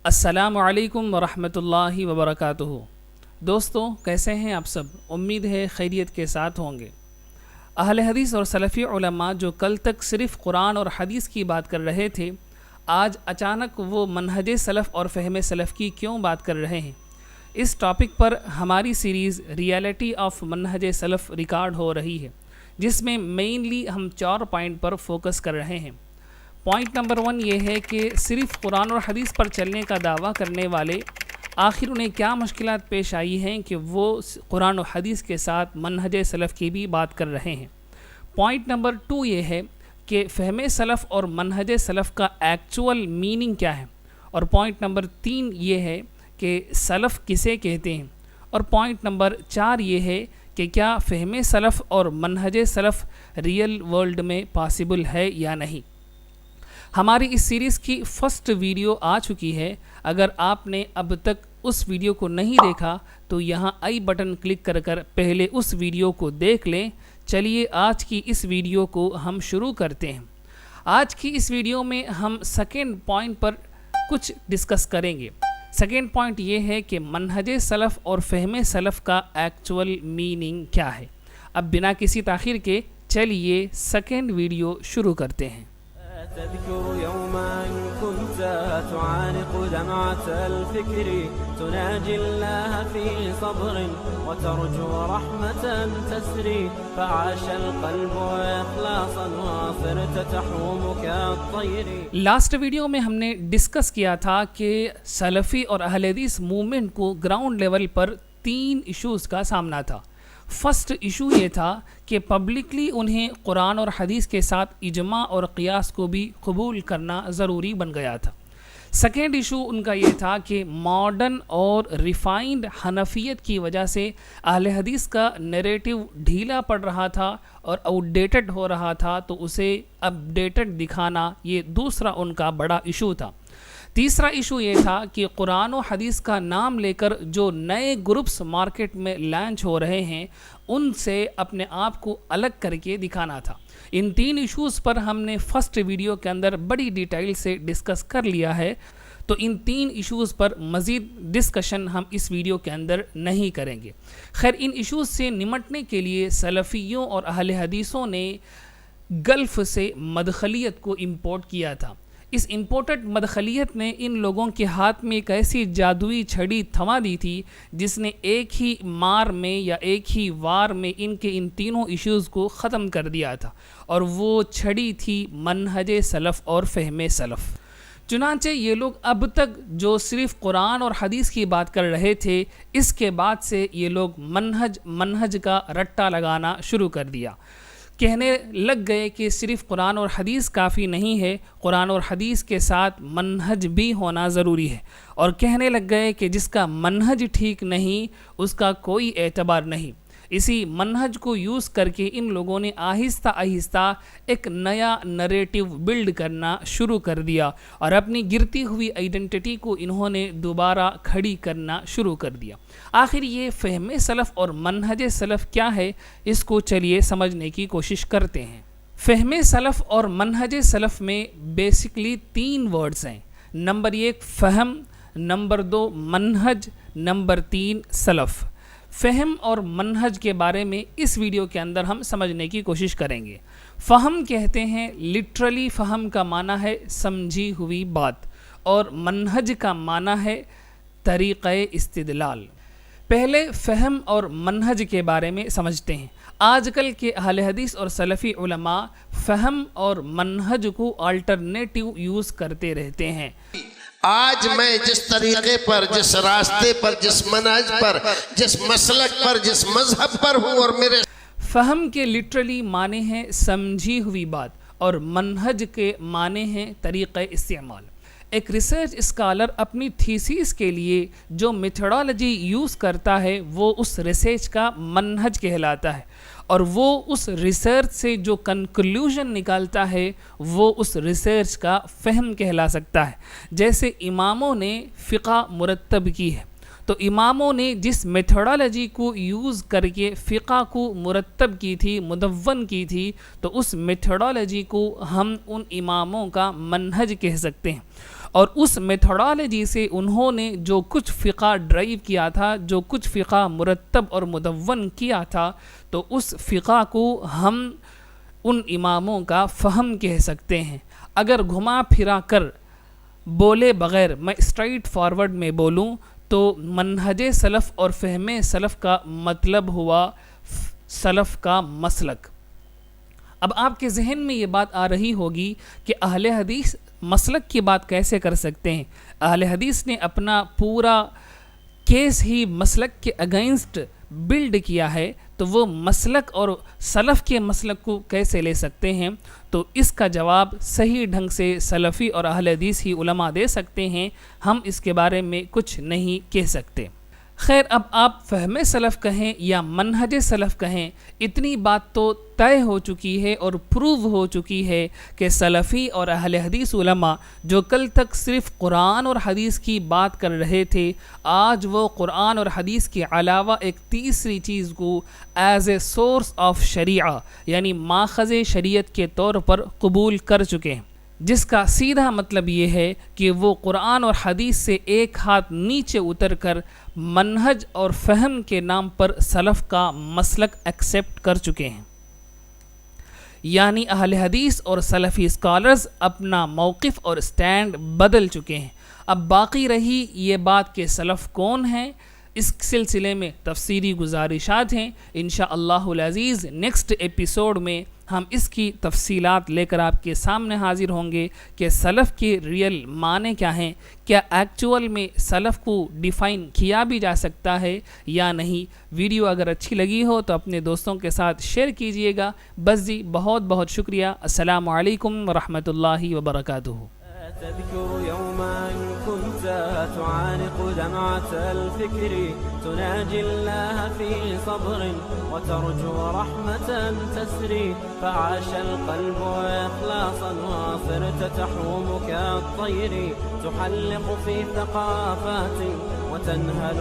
السلام علیکم ورحمۃ اللہ وبرکاتہ۔ دوستوں کیسے ہیں آپ سب؟ امید ہے خیریت کے ساتھ ہوں گے۔ اہل حدیث اور سلفی علماء جو کل تک صرف قرآن اور حدیث کی بات کر رہے تھے، آج اچانک وہ منہج سلف اور فہم سلف کی کیوں بات کر رہے ہیں؟ اس ٹاپک پر ہماری سیریز ریئلٹی آف منہج سلف ریکارڈ ہو رہی ہے، جس میں مینلی ہم 4 پوائنٹ پر فوکس کر رہے ہیں۔ پوائنٹ نمبر 1 یہ ہے کہ صرف قرآن اور حدیث پر چلنے کا دعویٰ کرنے والے آخر انہیں کیا مشکلات پیش آئی ہیں کہ وہ قرآن و حدیث کے ساتھ منہج سلف کی بھی بات کر رہے ہیں۔ پوائنٹ نمبر 2 یہ ہے کہ فہم سلف اور منہج سلف کا ایکچول میننگ کیا ہے، اور پوائنٹ نمبر 3 یہ ہے کہ سلف کسے کہتے ہیں، اور پوائنٹ نمبر 4 یہ ہے کہ کیا فہم سلف اور منہج سلف ریئل ورلڈ میں پاسبل ہے یا نہیں۔ ہماری اس سیریز کی فرسٹ ویڈیو آ چکی ہے۔ اگر آپ نے اب تک اس ویڈیو کو نہیں دیکھا تو یہاں آئی بٹن کلک کر پہلے اس ویڈیو کو دیکھ لیں۔ چلیے آج کی اس ویڈیو کو ہم شروع کرتے ہیں۔ آج کی اس ویڈیو میں ہم سیکنڈ پوائنٹ پر کچھ ڈسکس کریں گے۔ سیکنڈ پوائنٹ یہ ہے کہ منہج سلف اور فہم سلف کا ایکچول میننگ کیا ہے۔ اب بنا کسی تاخیر کے چلیے سیکنڈ ویڈیو شروع کرتے ہیں۔ تذكر يوما كنت تعانق دمعة الفكر تناجي الله في صبر وترجو رحمة تسري فعاش القلب إخلاصا وصرت تحوم كالطير۔ لاسٹ ویڈیو میں ہم نے ڈسکس کیا تھا کہ سلفی اور اہل حدیث موومنٹ کو گراؤنڈ لیول پر 3 ایشوز کا سامنا تھا۔ فرسٹ ایشو یہ تھا کہ پبلکلی انہیں قرآن اور حدیث کے ساتھ اجماع اور قیاس کو بھی قبول کرنا ضروری بن گیا تھا۔ سیکنڈ ایشو ان کا یہ تھا کہ ماڈرن اور ریفائنڈ حنفیت کی وجہ سے اہل حدیث کا نیریٹو ڈھیلا پڑ رہا تھا اور آؤٹ ڈیٹڈ ہو رہا تھا، تو اسے اپ ڈیٹڈ دکھانا یہ دوسرا ان کا بڑا ایشو تھا۔ تیسرا ایشو یہ تھا کہ قرآن و حدیث کا نام لے کر جو نئے گروپس مارکیٹ میں لانچ ہو رہے ہیں ان سے اپنے آپ کو الگ کر کے دکھانا تھا۔ ان 3 ایشوز پر ہم نے فرسٹ ویڈیو کے اندر بڑی ڈیٹیل سے ڈسکس کر لیا ہے، تو ان 3 ایشوز پر مزید ڈسکشن ہم اس ویڈیو کے اندر نہیں کریں گے۔ خیر، ان ایشوز سے نمٹنے کے لیے سلفیوں اور اہل حدیثوں نے گلف سے مدخلیت کو امپورٹ کیا تھا۔ اس امپورٹڈ مدخلیت نے ان لوگوں کے ہاتھ میں ایک ایسی جادوئی چھڑی تھما دی تھی جس نے ایک ہی مار میں یا ایک ہی وار میں ان تینوں ایشوز کو ختم کر دیا تھا، اور وہ چھڑی تھی منہج سلف اور فہم سلف۔ چنانچہ یہ لوگ اب تک جو صرف قرآن اور حدیث کی بات کر رہے تھے، اس کے بعد سے یہ لوگ منہج کا رٹا لگانا شروع کر دیا۔ کہنے لگ گئے کہ صرف قرآن اور حدیث کافی نہیں ہے، قرآن اور حدیث کے ساتھ منہج بھی ہونا ضروری ہے، اور کہنے لگ گئے کہ جس کا منہج ٹھیک نہیں اس کا کوئی اعتبار نہیں۔ اسی منہج کو یوز کر کے ان لوگوں نے آہستہ آہستہ ایک نیا نریٹو بلڈ کرنا شروع کر دیا، اور اپنی گرتی ہوئی آئیڈینٹی کو انہوں نے دوبارہ کھڑی کرنا شروع کر دیا۔ آخر یہ فہم سلف اور منہج سلف کیا ہے، اس کو چلیے سمجھنے کی کوشش کرتے ہیں۔ فہم سلف اور منہج سلف میں بیسکلی 3 ورڈز ہیں۔ نمبر 1 فہم، نمبر 2 منہج، نمبر 3 سلف۔ فہم اور منہج کے بارے میں اس ویڈیو کے اندر ہم سمجھنے کی کوشش کریں گے۔ فہم کہتے ہیں، لٹرلی فہم کا معنی ہے سمجھی ہوئی بات، اور منہج کا معنی ہے طریقہ استدلال۔ پہلے فہم اور منہج کے بارے میں سمجھتے ہیں۔ آج کل کے اہل حدیث اور سلفی علماء فہم اور منہج کو آلٹرنیٹیو یوز کرتے رہتے ہیں۔ آج میں جس طریقے پر، جس راستے پر، جس منہج پر، جس مسلک پر، جس مذہب پر ہوں، اور میرے فہم کے لٹرلی معنی ہیں سمجھی ہوئی بات، اور منہج کے معنی ہیں طریقہ استعمال۔ ایک ریسرچ اسکالر اپنی تھیسیس کے لیے جو میتھڈالوجی یوز کرتا ہے وہ اس ریسرچ کا منہج کہلاتا ہے، اور وہ اس ریسرچ سے جو کنکلوژن نکالتا ہے وہ اس ریسرچ کا فہم کہلا سکتا ہے۔ جیسے اماموں نے فقہ مرتب کی ہے، تو اماموں نے جس میتھڈالوجی کو یوز کر کے فقہ کو مرتب کی تھی، مدون کی تھی، تو اس میتھڈالوجی کو ہم ان اماموں کا منہج کہہ سکتے ہیں۔ اور اس میتھڈالوجی سے انہوں نے جو کچھ فقہ ڈرائیو کیا تھا، جو کچھ فقہ مرتب اور مدون کیا تھا، تو اس فقہ کو ہم ان اماموں کا فہم کہہ سکتے ہیں۔ اگر گھما پھرا کر بولے بغیر میں اسٹرائٹ فارورڈ میں بولوں تو منہج سلف اور فہم سلف کا مطلب ہوا سلف کا مسلک۔ اب آپ کے ذہن میں یہ بات آ رہی ہوگی کہ اہل حدیث مسلک کی بات کیسے کر سکتے ہیں؟ اہل حدیث نے اپنا پورا کیس ہی مسلک کے اگینسٹ بلڈ کیا ہے، تو وہ مسلک اور سلف کے مسلک کو کیسے لے سکتے ہیں؟ تو اس کا جواب صحیح ڈھنگ سے سلفی اور اہل حدیث ہی علماء دے سکتے ہیں، ہم اس کے بارے میں کچھ نہیں کہہ سکتے۔ خیر، اب آپ فہم سلف کہیں یا منہج سلف کہیں، اتنی بات تو طے ہو چکی ہے اور پروو ہو چکی ہے کہ سلفی اور اہل حدیث علماء جو کل تک صرف قرآن اور حدیث کی بات کر رہے تھے، آج وہ قرآن اور حدیث کے علاوہ ایک تیسری چیز کو ایز اے سورس آف شریعہ یعنی ماخذ شریعت کے طور پر قبول کر چکے ہیں، جس کا سیدھا مطلب یہ ہے کہ وہ قرآن اور حدیث سے ایک ہاتھ نیچے اتر کر منہج اور فہم کے نام پر سلف کا مسلک ایکسیپٹ کر چکے ہیں۔ یعنی اہل حدیث اور سلفی اسکالرز اپنا موقف اور اسٹینڈ بدل چکے ہیں۔ اب باقی رہی یہ بات کہ سلف کون ہیں، اس سلسلے میں تفصیلی گزارشات ہیں۔ انشاءاللہ العزیز نیکسٹ ایپیسوڈ میں ہم اس کی تفصیلات لے کر آپ کے سامنے حاضر ہوں گے کہ سلف کے ریئل معنی کیا ہیں، کیا ایکچول میں سلف کو ڈیفائن کیا بھی جا سکتا ہے یا نہیں۔ ویڈیو اگر اچھی لگی ہو تو اپنے دوستوں کے ساتھ شیئر کیجئے گا۔ بس جی، بہت بہت شکریہ۔ السلام علیکم ورحمۃ اللہ وبرکاتہ۔ تذكر يوما كنت تعانق دمعة الفكر تناجي الله في صبر وترجو رحمة تسري فعاش القلب إخلاصا وصرت تحوم كالطير تحلق في ثقافات وتنهل